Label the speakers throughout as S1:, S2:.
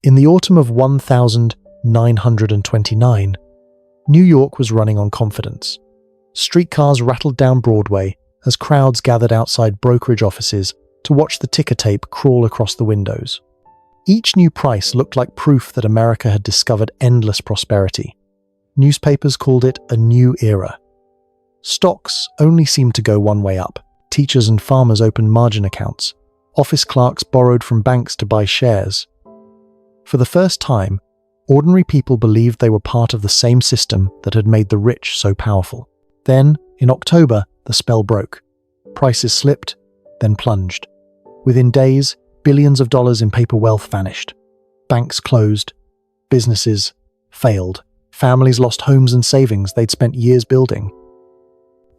S1: In the autumn of 1929, New York was running on confidence. Streetcars rattled down Broadway as crowds gathered outside brokerage offices to watch the ticker tape crawl across the windows. Each new price looked like proof that America had discovered endless prosperity. Newspapers called it a new era. Stocks only seemed to go one way up. Teachers and farmers opened margin accounts. Office clerks borrowed from banks to buy shares. For the first time, ordinary people believed they were part of the same system that had made the rich so powerful. Then, in October, the spell broke. Prices slipped, then plunged. Within days, billions of dollars in paper wealth vanished. Banks closed. Businesses failed. Families lost homes and savings they'd spent years building.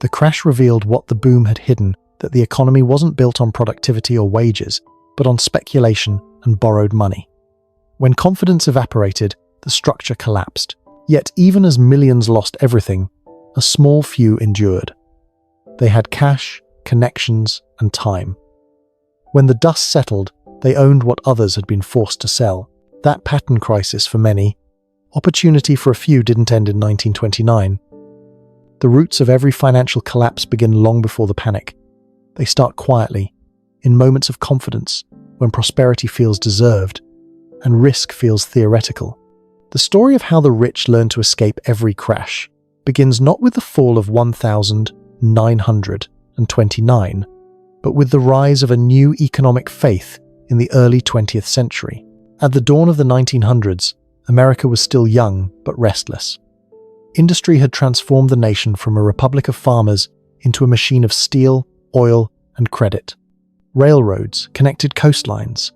S1: The crash revealed what the boom had hidden, that the economy wasn't built on productivity or wages, but on speculation and borrowed money. When confidence evaporated, the structure collapsed. Yet even as millions lost everything, a small few endured. They had cash, connections, and time. When the dust settled, they owned what others had been forced to sell. That pattern crisis for many. Opportunity for a few didn't end in 1929. The roots of every financial collapse begin long before the panic. They start quietly, in moments of confidence, when prosperity feels deserved and risk feels theoretical. The story of how the rich learn to escape every crash begins not with the fall of 1929, but with the rise of a new economic faith in the early 20th century. At the dawn of the 1900s, America was still young but restless. Industry had transformed the nation from a republic of farmers into a machine of steel, oil, and credit. Railroads connected coastlines.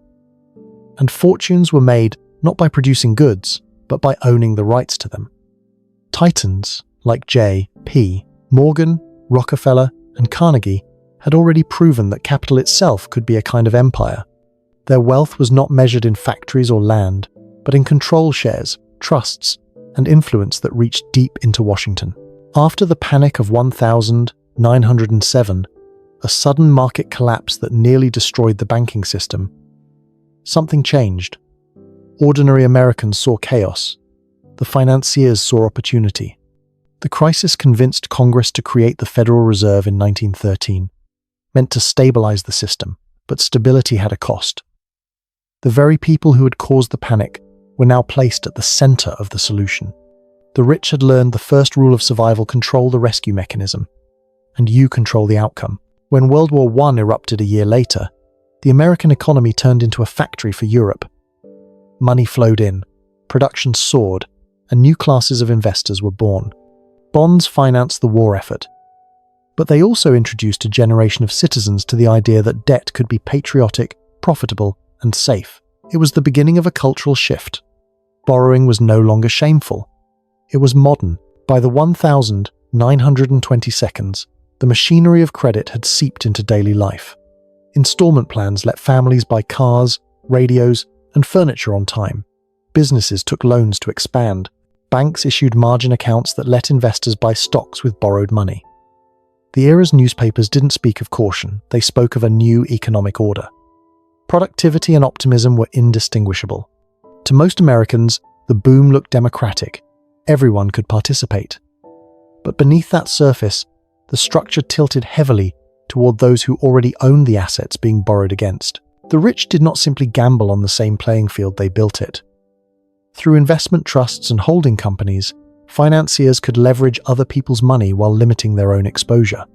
S1: And fortunes were made not by producing goods, but by owning the rights to them. Titans like J.P. Morgan, Rockefeller, and Carnegie had already proven that capital itself could be a kind of empire. Their wealth was not measured in factories or land, but in control shares, trusts, and influence that reached deep into Washington. After the panic of 1907, a sudden market collapse that nearly destroyed the banking system, something changed. Ordinary Americans saw chaos. The financiers saw opportunity. The crisis convinced Congress to create the Federal Reserve in 1913, meant to stabilize the system, but stability had a cost. The very people who had caused the panic were now placed at the center of the solution. The rich had learned the first rule of survival: control the rescue mechanism, and you control the outcome. When World War I erupted a year later, the American economy turned into a factory for Europe. Money flowed in, production soared, and new classes of investors were born. Bonds financed the war effort. But they also introduced a generation of citizens to the idea that debt could be patriotic, profitable, and safe. It was the beginning of a cultural shift. Borrowing was no longer shameful. It was modern. By the 1922, the machinery of credit had seeped into daily life. Installment plans let families buy cars, radios, and furniture on time. Businesses took loans to expand. Banks issued margin accounts that let investors buy stocks with borrowed money. The era's newspapers didn't speak of caution, they spoke of a new economic order. Productivity and optimism were indistinguishable. To most Americans, the boom looked democratic. Everyone could participate. But beneath that surface, the structure tilted heavily toward those who already owned the assets being borrowed against. The rich did not simply gamble on the same playing field, they built it. Through investment trusts and holding companies, financiers could leverage other people's money while limiting their own exposure.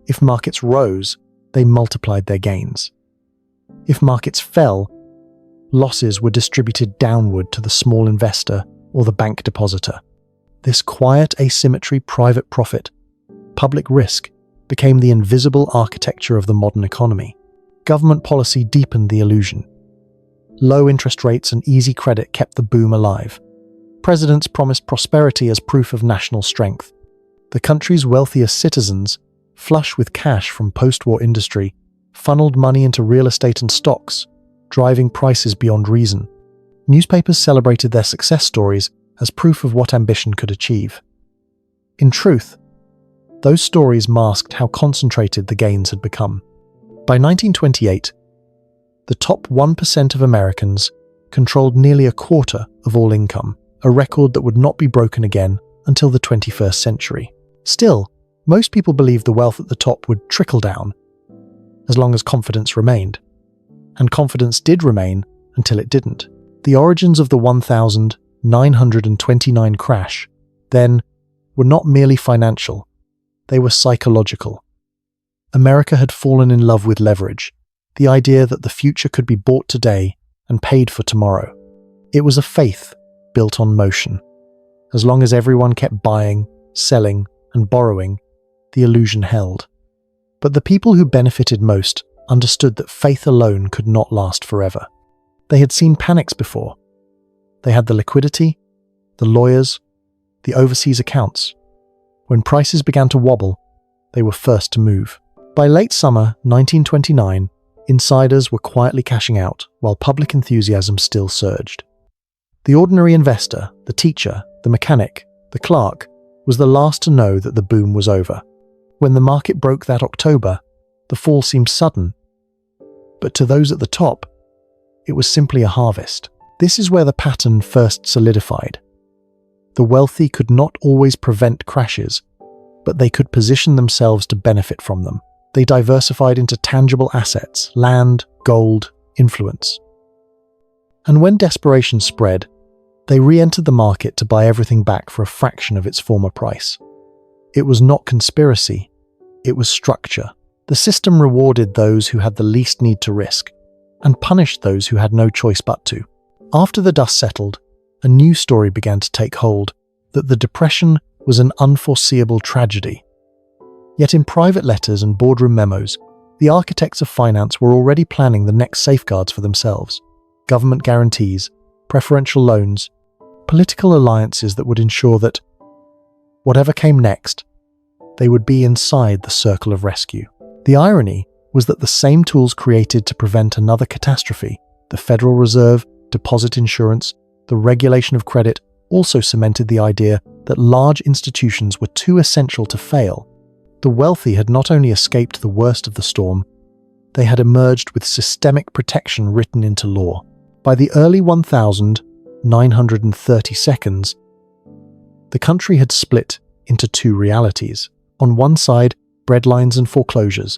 S1: If markets rose, they multiplied their gains. If markets fell, losses were distributed downward to the small investor or the bank depositor. This quiet asymmetry, private profit, public risk, became the invisible architecture of the modern economy. Government policy deepened the illusion. Low interest rates and easy credit kept the boom alive. Presidents promised prosperity as proof of national strength. The country's wealthiest citizens, flush with cash from post-war industry, funneled money into real estate and stocks, driving prices beyond reason. Newspapers celebrated their success stories as proof of what ambition could achieve. In truth, those stories masked how concentrated the gains had become. By 1928, the top 1% of Americans controlled nearly a quarter of all income, a record that would not be broken again until the 21st century. Still, most people believed the wealth at the top would trickle down, as long as confidence remained. And confidence did remain until it didn't. The origins of the 1929 crash, then, were not merely financial, they were psychological. America had fallen in love with leverage, the idea that the future could be bought today and paid for tomorrow. It was a faith built on motion. As long as everyone kept buying, selling, and borrowing, the illusion held. But the people who benefited most understood that faith alone could not last forever. They had seen panics before. They had the liquidity, the lawyers, the overseas accounts. When prices began to wobble, they were first to move. By late summer 1929, insiders were quietly cashing out while public enthusiasm still surged. The ordinary investor, the teacher, the mechanic, the clerk, was the last to know that the boom was over. When the market broke that October, the fall seemed sudden. But to those at the top, it was simply a harvest. This is where the pattern first solidified. The wealthy could not always prevent crashes, but they could position themselves to benefit from them. They diversified into tangible assets, land, gold, influence. And when desperation spread, they re-entered the market to buy everything back for a fraction of its former price. It was not conspiracy, it was structure. The system rewarded those who had the least need to risk, and punished those who had no choice but to. After the dust settled, a new story began to take hold, that the Depression was an unforeseeable tragedy. Yet in private letters and boardroom memos, the architects of finance were already planning the next safeguards for themselves: government guarantees, preferential loans, political alliances that would ensure that, whatever came next, they would be inside the circle of rescue. The irony was that the same tools created to prevent another catastrophe, the Federal Reserve, deposit insurance, the regulation of credit, also cemented the idea that large institutions were too essential to fail. The wealthy had not only escaped the worst of the storm, they had emerged with systemic protection written into law. By the early 1932, the country had split into two realities. On one side, breadlines and foreclosures.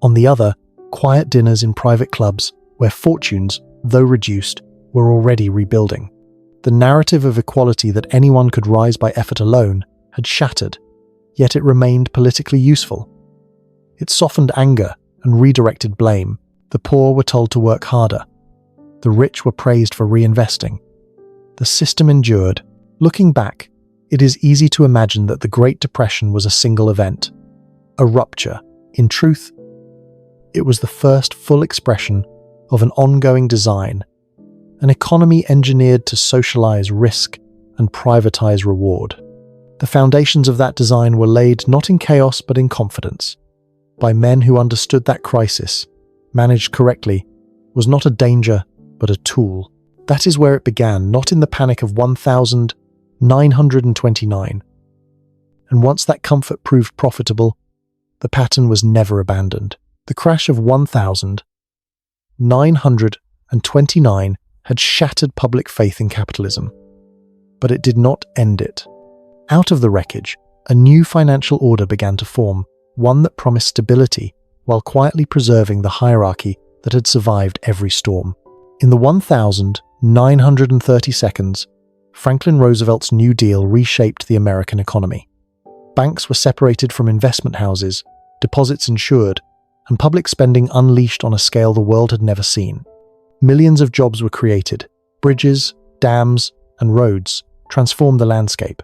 S1: On the other, quiet dinners in private clubs where fortunes, though reduced, were already rebuilding. The narrative of equality that anyone could rise by effort alone had shattered, yet it remained politically useful. It softened anger and redirected blame. The poor were told to work harder. The rich were praised for reinvesting. The system endured. Looking back, it is easy to imagine that the Great Depression was a single event, a rupture. In truth, it was the first full expression of an ongoing design, an economy engineered to socialize risk and privatize reward. The foundations of that design were laid not in chaos but in confidence, by men who understood that crisis, managed correctly, was not a danger but a tool. That is where it began, not in the panic of 1929. And once that comfort proved profitable, the pattern was never abandoned. The crash of 1929 had shattered public faith in capitalism, but it did not end it. Out of the wreckage, a new financial order began to form, one that promised stability while quietly preserving the hierarchy that had survived every storm. In the 1932, Franklin Roosevelt's New Deal reshaped the American economy. Banks were separated from investment houses, deposits insured, and public spending unleashed on a scale the world had never seen. Millions of jobs were created. Bridges, dams, and roads transformed the landscape.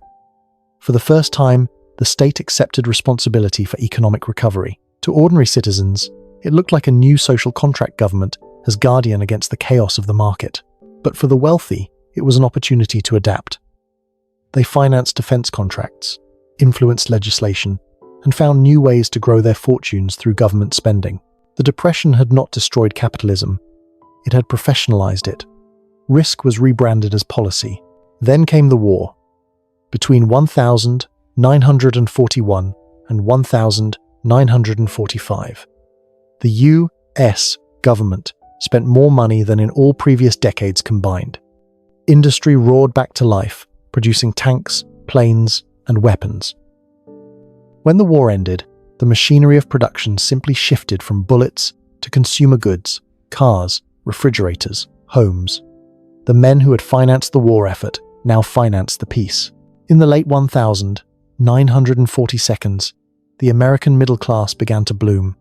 S1: For the first time, the state accepted responsibility for economic recovery. To ordinary citizens, it looked like a new social contract government as guardian against the chaos of the market. But for the wealthy, it was an opportunity to adapt. They financed defense contracts, influenced legislation, and found new ways to grow their fortunes through government spending. The Depression had not destroyed capitalism. It had professionalized it. Risk was rebranded as policy. Then came the war. Between 1941 and 1945, the U.S. government spent more money than in all previous decades combined. Industry roared back to life, producing tanks, planes, and weapons. When the war ended, the machinery of production simply shifted from bullets to consumer goods, cars, refrigerators, homes. The men who had financed the war effort now financed the peace. In the late 1942, the American middle class began to bloom.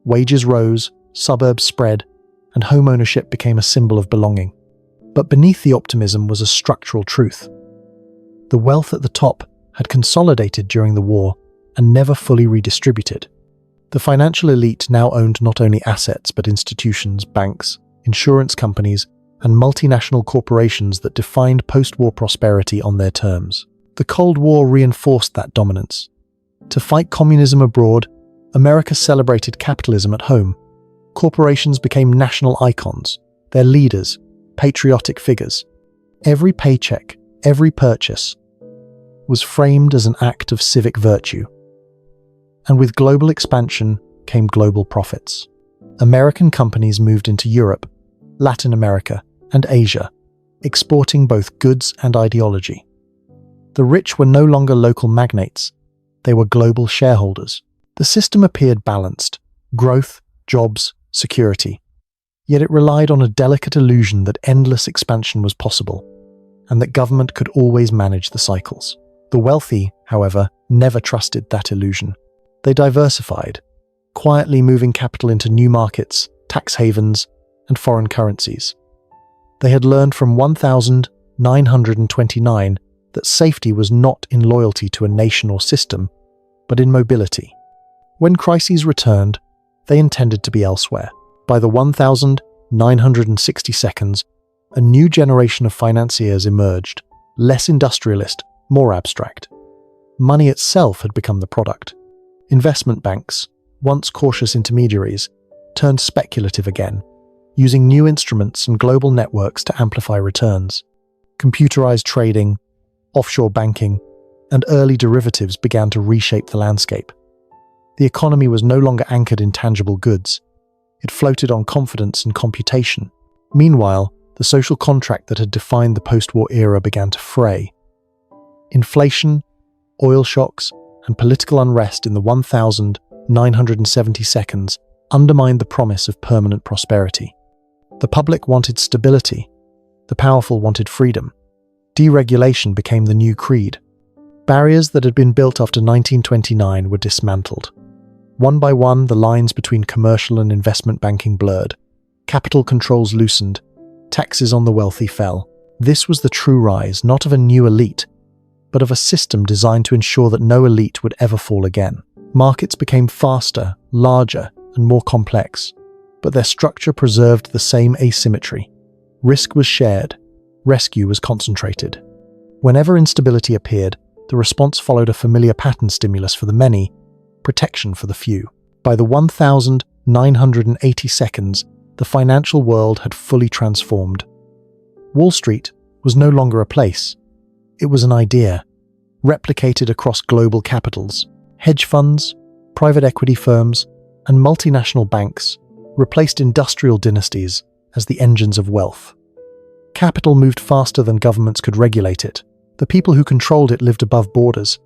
S1: Wages rose, suburbs spread, and home ownership became a symbol of belonging. But beneath the optimism was a structural truth. The wealth at the top had consolidated during the war and never fully redistributed. The financial elite now owned not only assets but institutions, banks, insurance companies, and multinational corporations that defined post-war prosperity on their terms. The Cold War reinforced that dominance. To fight communism abroad, America celebrated capitalism at home. Corporations became national icons, their leaders, patriotic figures. Every paycheck, every purchase, was framed as an act of civic virtue. And with global expansion came global profits. American companies moved into Europe, Latin America, and Asia, exporting both goods and ideology. The rich were no longer local magnates, they were global shareholders. The system appeared balanced: growth, jobs, security. Yet it relied on a delicate illusion that endless expansion was possible, and that government could always manage the cycles. The wealthy, however, never trusted that illusion. They diversified, quietly moving capital into new markets, tax havens, and foreign currencies. They had learned from 1929 that safety was not in loyalty to a nation or system, but in mobility. When crises returned, they intended to be elsewhere. By the 1962, a new generation of financiers emerged, less industrialist, more abstract. Money itself had become the product. Investment banks, once cautious intermediaries, turned speculative again, using new instruments and global networks to amplify returns. Computerized trading, offshore banking, and early derivatives began to reshape the landscape. The economy was no longer anchored in tangible goods. It floated on confidence and computation. Meanwhile, the social contract that had defined the post-war era began to fray. Inflation, oil shocks, and political unrest in the 1972 undermined the promise of permanent prosperity. The public wanted stability. The powerful wanted freedom. Deregulation became the new creed. Barriers that had been built after 1929 were dismantled. One by one, the lines between commercial and investment banking blurred. Capital controls loosened. Taxes on the wealthy fell. This was the true rise, not of a new elite, but of a system designed to ensure that no elite would ever fall again. Markets became faster, larger, and more complex, but their structure preserved the same asymmetry. Risk was shared, rescue was concentrated. Whenever instability appeared, the response followed a familiar pattern: stimulus for the many, protection for the few. By the 1982, the financial world had fully transformed. Wall Street was no longer a place. It was an idea, replicated across global capitals. Hedge funds, private equity firms, and multinational banks replaced industrial dynasties as the engines of wealth. Capital moved faster than governments could regulate it. The people who controlled it lived above borders,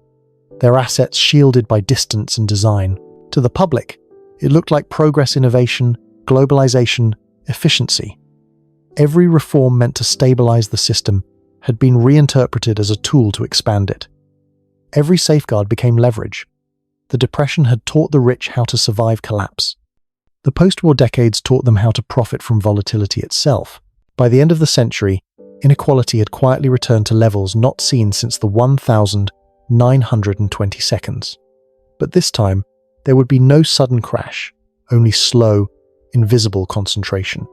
S1: their assets shielded by distance and design. To the public, it looked like progress, innovation, globalization, efficiency. Every reform meant to stabilize the system had been reinterpreted as a tool to expand it. Every safeguard became leverage. The Depression had taught the rich how to survive collapse. The post-war decades taught them how to profit from volatility itself. By the end of the century, inequality had quietly returned to levels not seen since the 1920s. But this time, there would be no sudden crash, only slow, invisible concentration.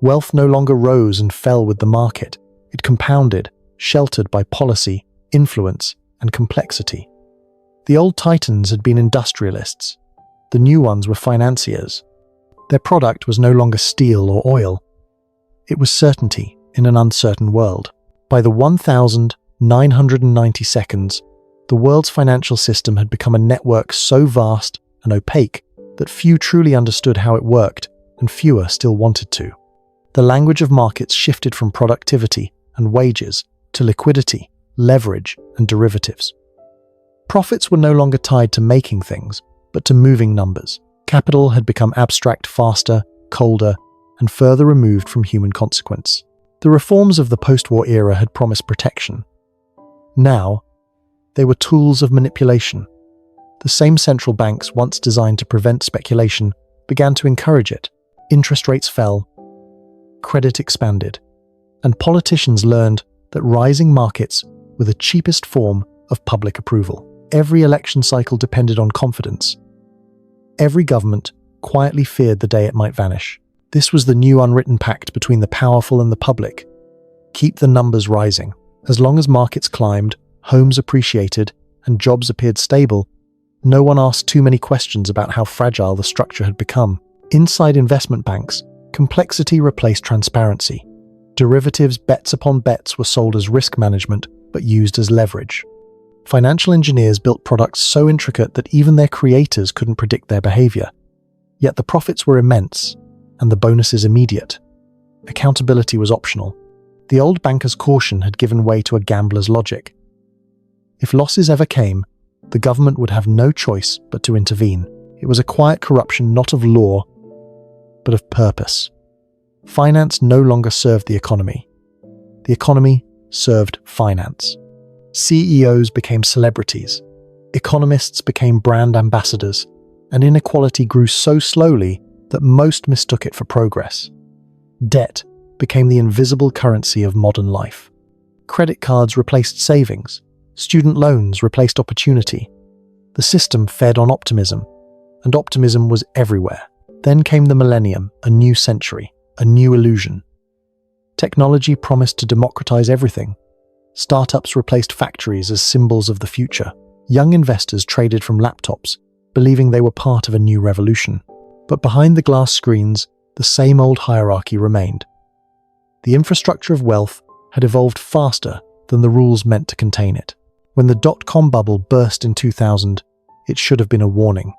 S1: Wealth no longer rose and fell with the market. It compounded, sheltered by policy, influence, and complexity. The old titans had been industrialists. The new ones were financiers. Their product was no longer steel or oil. It was certainty in an uncertain world. By the 1992, the world's financial system had become a network so vast and opaque that few truly understood how it worked, and fewer still wanted to. The language of markets shifted from productivity and wages to liquidity, leverage, and derivatives. Profits were no longer tied to making things, but to moving numbers. Capital had become abstract faster, colder, and further removed from human consequence. The reforms of the post-war era had promised protection. Now, they were tools of manipulation. The same central banks once designed to prevent speculation began to encourage it. Interest rates fell, credit expanded, and politicians learned that rising markets were the cheapest form of public approval. Every election cycle depended on confidence. Every government quietly feared the day it might vanish. This was the new unwritten pact between the powerful and the public. Keep the numbers rising. As long as markets climbed, homes appreciated, and jobs appeared stable, no one asked too many questions about how fragile the structure had become. Inside investment banks, complexity replaced transparency. Derivatives, bets upon bets, were sold as risk management, but used as leverage. Financial engineers built products so intricate that even their creators couldn't predict their behavior. Yet the profits were immense, and the bonuses immediate. Accountability was optional. The old banker's caution had given way to a gambler's logic. If losses ever came, the government would have no choice but to intervene. It was a quiet corruption not of law, but of purpose. Finance no longer served the economy. The economy served finance. CEOs became celebrities. Economists became brand ambassadors, and inequality grew so slowly that most mistook it for progress. Debt became the invisible currency of modern life. Credit cards replaced savings. Student loans replaced opportunity. The system fed on optimism, and optimism was everywhere. Then came the millennium, a new century, a new illusion. Technology promised to democratize everything. Startups replaced factories as symbols of the future. Young investors traded from laptops, believing they were part of a new revolution. But behind the glass screens, the same old hierarchy remained. The infrastructure of wealth had evolved faster than the rules meant to contain it. When the dot-com bubble burst in 2000, it should have been a warning.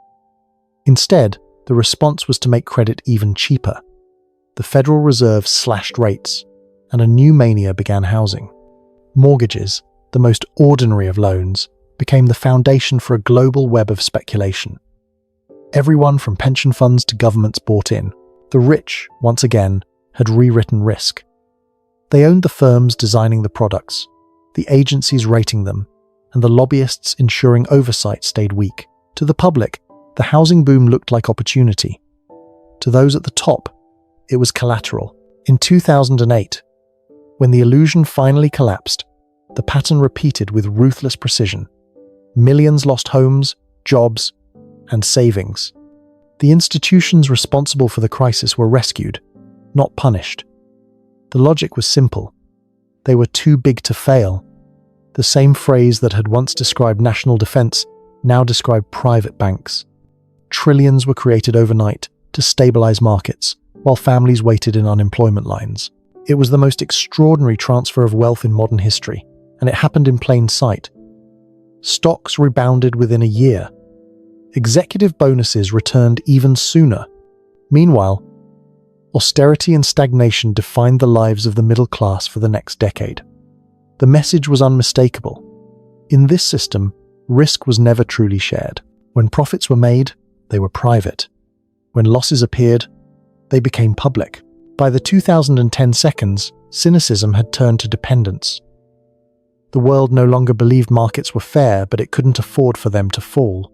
S1: Instead, the response was to make credit even cheaper. The Federal Reserve slashed rates, and a new mania began housing. Mortgages, the most ordinary of loans, became the foundation for a global web of speculation. Everyone from pension funds to governments bought in. The rich, once again, had rewritten risk. They owned the firms designing the products, the agencies rating them, and the lobbyists ensuring oversight stayed weak. To the public, the housing boom looked like opportunity. To those at the top, it was collateral. In 2008, when the illusion finally collapsed, the pattern repeated with ruthless precision. Millions lost homes, jobs, and savings. The institutions responsible for the crisis were rescued, not punished. The logic was simple. They were too big to fail. The same phrase that had once described national defense now described private banks. Trillions were created overnight to stabilize markets, while families waited in unemployment lines. It was the most extraordinary transfer of wealth in modern history, and it happened in plain sight. Stocks rebounded within a year. Executive bonuses returned even sooner. Meanwhile, austerity and stagnation defined the lives of the middle class for the next decade. The message was unmistakable. In this system, risk was never truly shared. When profits were made, they were private. When losses appeared, they became public. By the 2010 seconds, cynicism had turned to dependence. The world no longer believed markets were fair, but it couldn't afford for them to fall.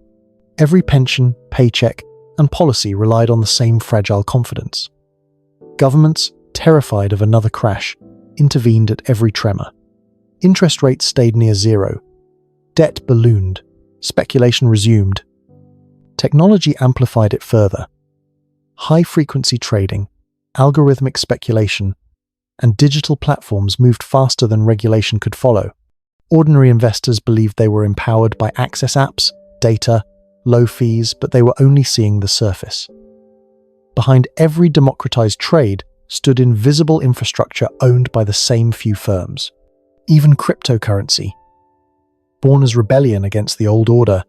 S1: Every pension, paycheck, and policy relied on the same fragile confidence. Governments, terrified of another crash, intervened at every tremor. Interest rates stayed near zero. Debt ballooned. Speculation resumed. Technology amplified it further. High-frequency trading, algorithmic speculation, and digital platforms moved faster than regulation could follow. Ordinary investors believed they were empowered by access apps, data, low fees, but they were only seeing the surface. Behind every democratized trade stood invisible infrastructure owned by the same few firms. Even cryptocurrency, born as rebellion against the old order,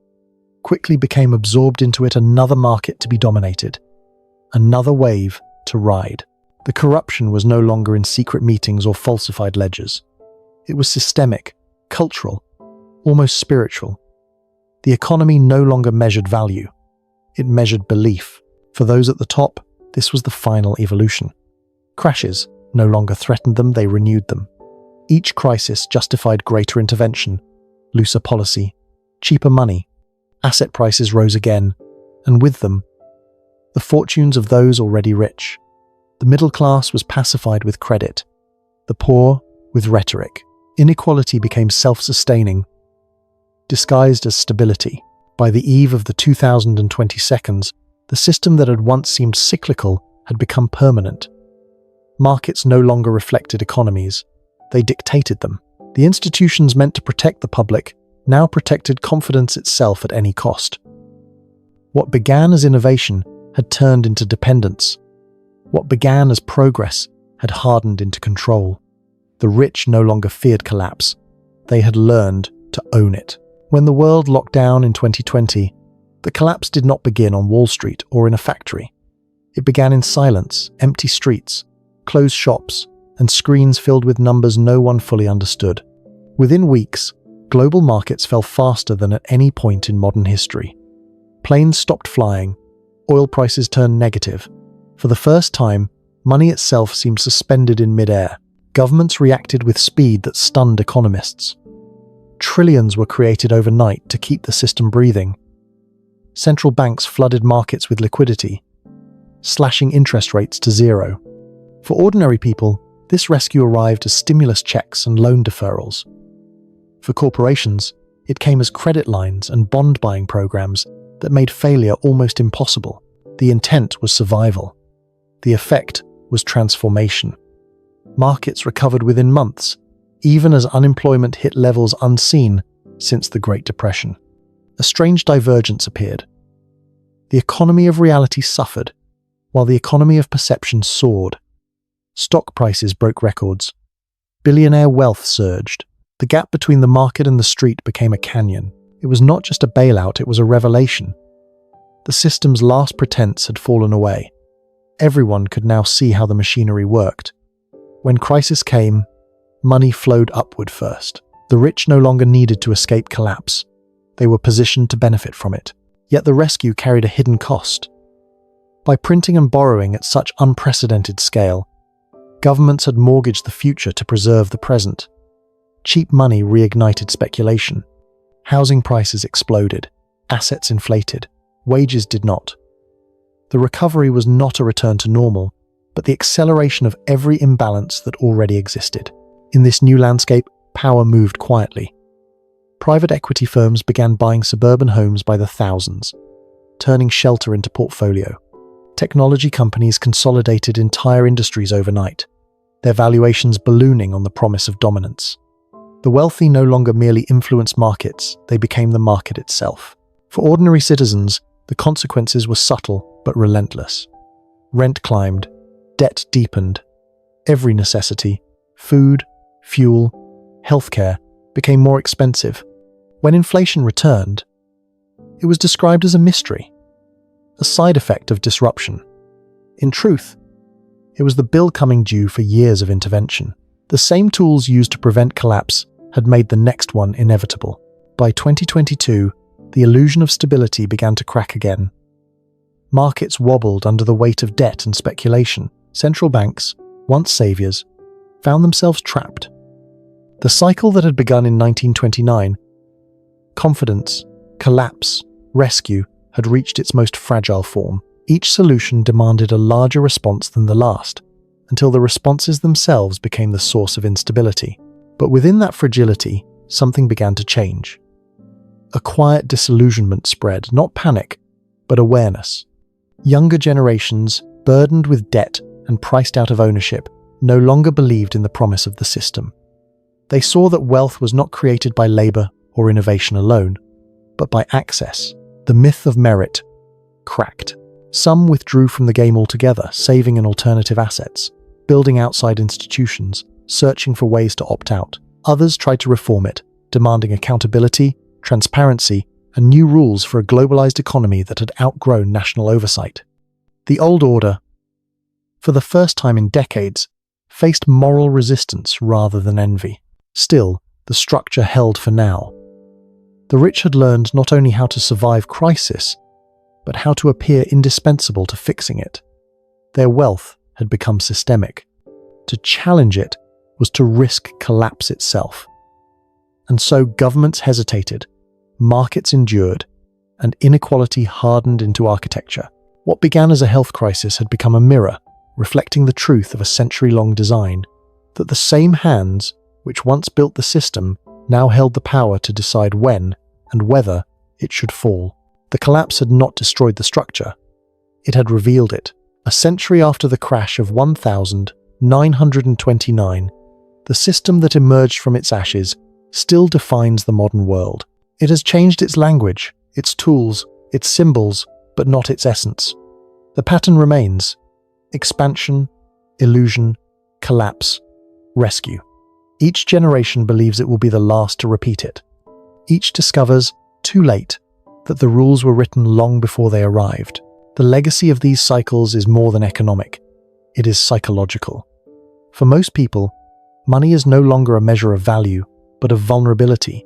S1: quickly became absorbed into it, another market to be dominated, another wave to ride. The corruption was no longer in secret meetings or falsified ledgers. It was systemic, cultural, almost spiritual. The economy no longer measured value. It measured belief. For those at the top, this was the final evolution. Crashes no longer threatened them, they renewed them. Each crisis justified greater intervention, looser policy, cheaper money. Asset prices rose again, and with them, the fortunes of those already rich. The middle class was pacified with credit, the poor with rhetoric. Inequality became self-sustaining, disguised as stability. By the eve of the 2022, the system that had once seemed cyclical had become permanent. Markets no longer reflected economies, they dictated them. The institutions meant to protect the public now protected confidence itself at any cost. What began as innovation had turned into dependence. What began as progress had hardened into control. The rich no longer feared collapse. They had learned to own it. When the world locked down in 2020, the collapse did not begin on Wall Street or in a factory. It began in silence, empty streets, closed shops, and screens filled with numbers no one fully understood. Within weeks, global markets fell faster than at any point in modern history. Planes stopped flying, oil prices turned negative. For the first time, money itself seemed suspended in midair. Governments reacted with speed that stunned economists. Trillions were created overnight to keep the system breathing. Central banks flooded markets with liquidity, slashing interest rates to zero. For ordinary people, this rescue arrived as stimulus checks and loan deferrals. For corporations, it came as credit lines and bond buying programs that made failure almost impossible. The intent was survival. The effect was transformation. Markets recovered within months, even as unemployment hit levels unseen since the Great Depression. A strange divergence appeared. The economy of reality suffered, while the economy of perception soared. Stock prices broke records. Billionaire wealth surged. The gap between the market and the street became a canyon. It was not just a bailout, it was a revelation. The system's last pretense had fallen away. Everyone could now see how the machinery worked. When crisis came, money flowed upward first. The rich no longer needed to escape collapse. They were positioned to benefit from it. Yet the rescue carried a hidden cost. By printing and borrowing at such unprecedented scale, governments had mortgaged the future to preserve the present. Cheap money reignited speculation. Housing prices exploded. Assets inflated. Wages did not. The recovery was not a return to normal, but the acceleration of every imbalance that already existed. In this new landscape, power moved quietly. Private equity firms began buying suburban homes by the thousands, turning shelter into portfolio. Technology companies consolidated entire industries overnight, their valuations ballooning on the promise of dominance. The wealthy no longer merely influenced markets, they became the market itself. For ordinary citizens, the consequences were subtle but relentless. Rent climbed, debt deepened. Every necessity, food, fuel, healthcare, became more expensive. When inflation returned, it was described as a mystery, a side effect of disruption. In truth, it was the bill coming due for years of intervention. The same tools used to prevent collapse had made the next one inevitable. By 2022, the illusion of stability began to crack again. Markets wobbled under the weight of debt and speculation. Central banks, once saviors, found themselves trapped. The cycle that had begun in 1929, confidence, collapse, rescue, had reached its most fragile form. Each solution demanded a larger response than the last, until the responses themselves became the source of instability. But within that fragility, something began to change. A quiet disillusionment spread, not panic, but awareness. Younger generations, burdened with debt and priced out of ownership, no longer believed in the promise of the system. They saw that wealth was not created by labor or innovation alone, but by access. The myth of merit cracked. Some withdrew from the game altogether, saving in alternative assets, building outside institutions, searching for ways to opt out. Others tried to reform it, demanding accountability, transparency, and new rules for a globalized economy that had outgrown national oversight. The old order, for the first time in decades, faced moral resistance rather than envy. Still, the structure held for now. The rich had learned not only how to survive crisis, but how to appear indispensable to fixing it. Their wealth had become systemic. To challenge it was to risk collapse itself. And so governments hesitated, markets endured, and inequality hardened into architecture. What began as a health crisis had become a mirror, reflecting the truth of a century-long design, that the same hands which once built the system now held the power to decide when and whether it should fall. The collapse had not destroyed the structure. It had revealed it. A century after the crash of 1929, the system that emerged from its ashes still defines the modern world. It has changed its language, its tools, its symbols, but not its essence. The pattern remains: expansion, illusion, collapse, rescue. Each generation believes it will be the last to repeat it. Each discovers, too late, that the rules were written long before they arrived. The legacy of these cycles is more than economic. It is psychological. For most people, money is no longer a measure of value, but of vulnerability,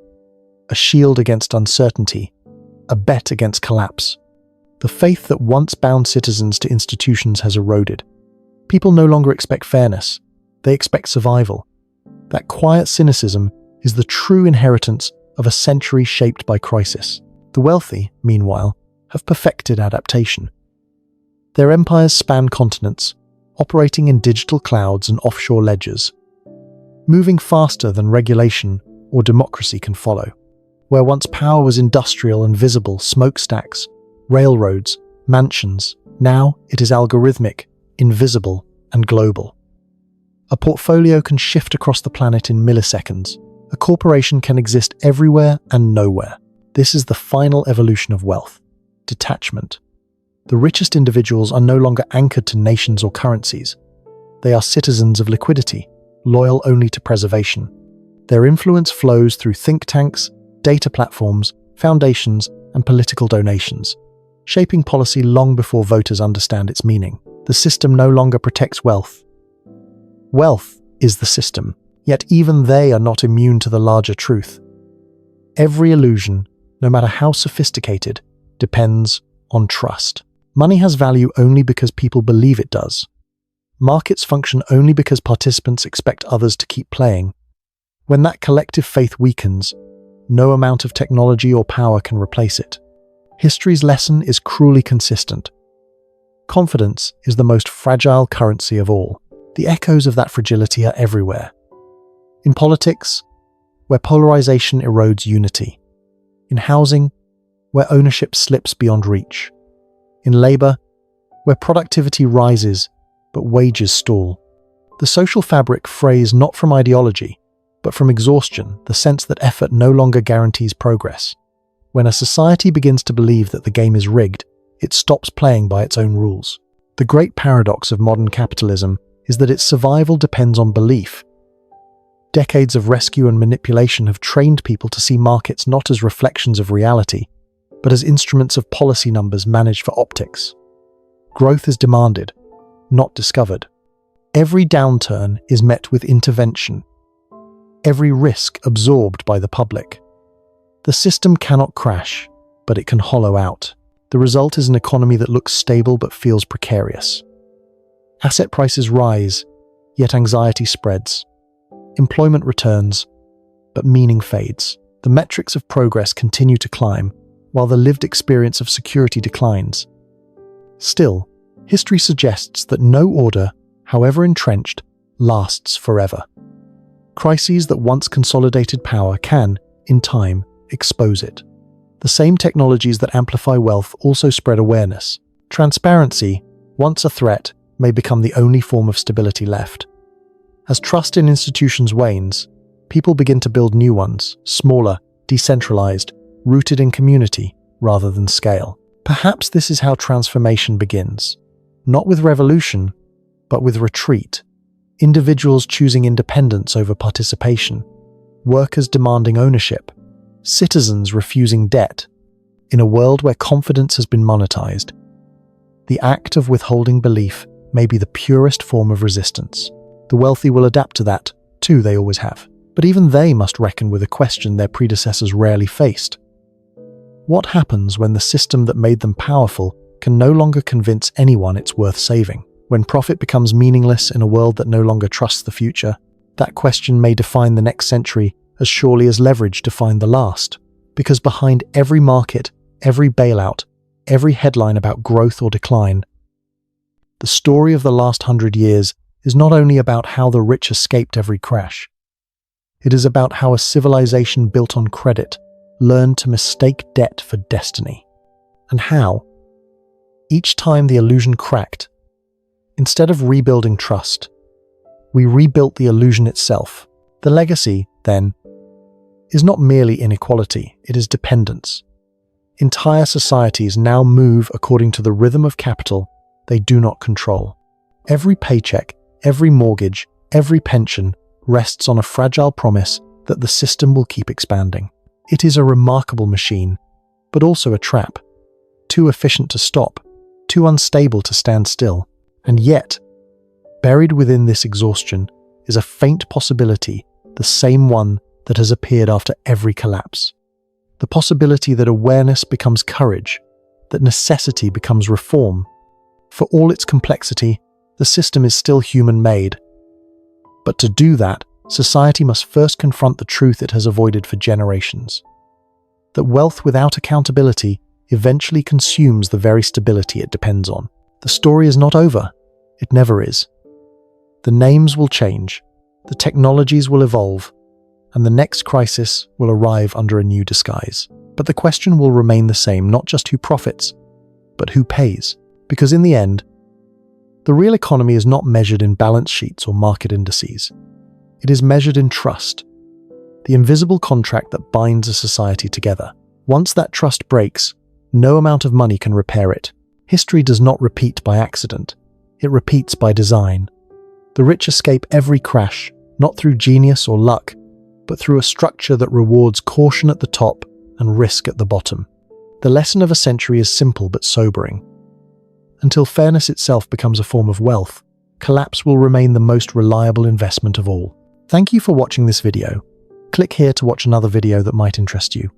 S1: a shield against uncertainty, a bet against collapse. The faith that once bound citizens to institutions has eroded. People no longer expect fairness. They expect survival. That quiet cynicism is the true inheritance of a century shaped by crisis. The wealthy, meanwhile, have perfected adaptation. Their empires span continents, operating in digital clouds and offshore ledgers, moving faster than regulation or democracy can follow. Where once power was industrial and visible, smokestacks, railroads, mansions, now it is algorithmic, invisible, and global. A portfolio can shift across the planet in milliseconds. A corporation can exist everywhere and nowhere. This is the final evolution of wealth: detachment. The richest individuals are no longer anchored to nations or currencies. They are citizens of liquidity, loyal only to preservation. Their influence flows through think tanks, data platforms, foundations, and political donations, shaping policy long before voters understand its meaning. The system no longer protects wealth. Wealth is the system, yet even they are not immune to the larger truth. Every illusion, no matter how sophisticated, depends on trust. Money has value only because people believe it does. Markets function only because participants expect others to keep playing. When that collective faith weakens, no amount of technology or power can replace it. History's lesson is cruelly consistent. Confidence is the most fragile currency of all. The echoes of that fragility are everywhere. In politics, where polarization erodes unity. In housing, where ownership slips beyond reach. In labor, where productivity rises but wages stall. The social fabric frays not from ideology, but from exhaustion, the sense that effort no longer guarantees progress. When a society begins to believe that the game is rigged, it stops playing by its own rules. The great paradox of modern capitalism is that its survival depends on belief. Decades of rescue and manipulation have trained people to see markets not as reflections of reality, but as instruments of policy numbers managed for optics. Growth is demanded, not discovered. Every downturn is met with intervention. Every risk absorbed by the public. The system cannot crash, but it can hollow out. The result is an economy that looks stable but feels precarious. Asset prices rise, yet anxiety spreads. Employment returns, but meaning fades. The metrics of progress continue to climb, while the lived experience of security declines. Still, history suggests that no order, however entrenched, lasts forever. Crises that once consolidated power can, in time, expose it. The same technologies that amplify wealth also spread awareness. Transparency, once a threat, may become the only form of stability left. As trust in institutions wanes, people begin to build new ones, smaller, decentralized, rooted in community rather than scale. Perhaps this is how transformation begins. Not with revolution, but with retreat. Individuals choosing independence over participation. Workers demanding ownership. Citizens refusing debt. In a world where confidence has been monetized, the act of withholding belief may be the purest form of resistance. The wealthy will adapt to that, too. They always have. But even they must reckon with a question their predecessors rarely faced. What happens when the system that made them powerful can no longer convince anyone it's worth saving? When profit becomes meaningless in a world that no longer trusts the future, that question may define the next century as surely as leverage defined the last. Because behind every market, every bailout, every headline about growth or decline, the story of the last 100 years is not only about how the rich escaped every crash. It is about how a civilization built on credit learned to mistake debt for destiny. And how, each time the illusion cracked, instead of rebuilding trust, we rebuilt the illusion itself. The legacy, then, is not merely inequality, it is dependence. Entire societies now move according to the rhythm of capital they do not control. Every paycheck, every mortgage, every pension rests on a fragile promise that the system will keep expanding. It is a remarkable machine, but also a trap, too efficient to stop, too unstable to stand still. And yet, buried within this exhaustion is a faint possibility, the same one that has appeared after every collapse. The possibility that awareness becomes courage, that necessity becomes reform. For all its complexity, the system is still human-made. But to do that, society must first confront the truth it has avoided for generations. That wealth without accountability eventually consumes the very stability it depends on. The story is not over. It never is. The names will change, the technologies will evolve, and the next crisis will arrive under a new disguise. But the question will remain the same, not just who profits, but who pays. Because in the end, the real economy is not measured in balance sheets or market indices. It is measured in trust, the invisible contract that binds a society together. Once that trust breaks, no amount of money can repair it. History does not repeat by accident. It repeats by design. The rich escape every crash, not through genius or luck, but through a structure that rewards caution at the top and risk at the bottom. The lesson of a century is simple but sobering. Until fairness itself becomes a form of wealth, collapse will remain the most reliable investment of all. Thank you for watching this video. Click here to watch another video that might interest you.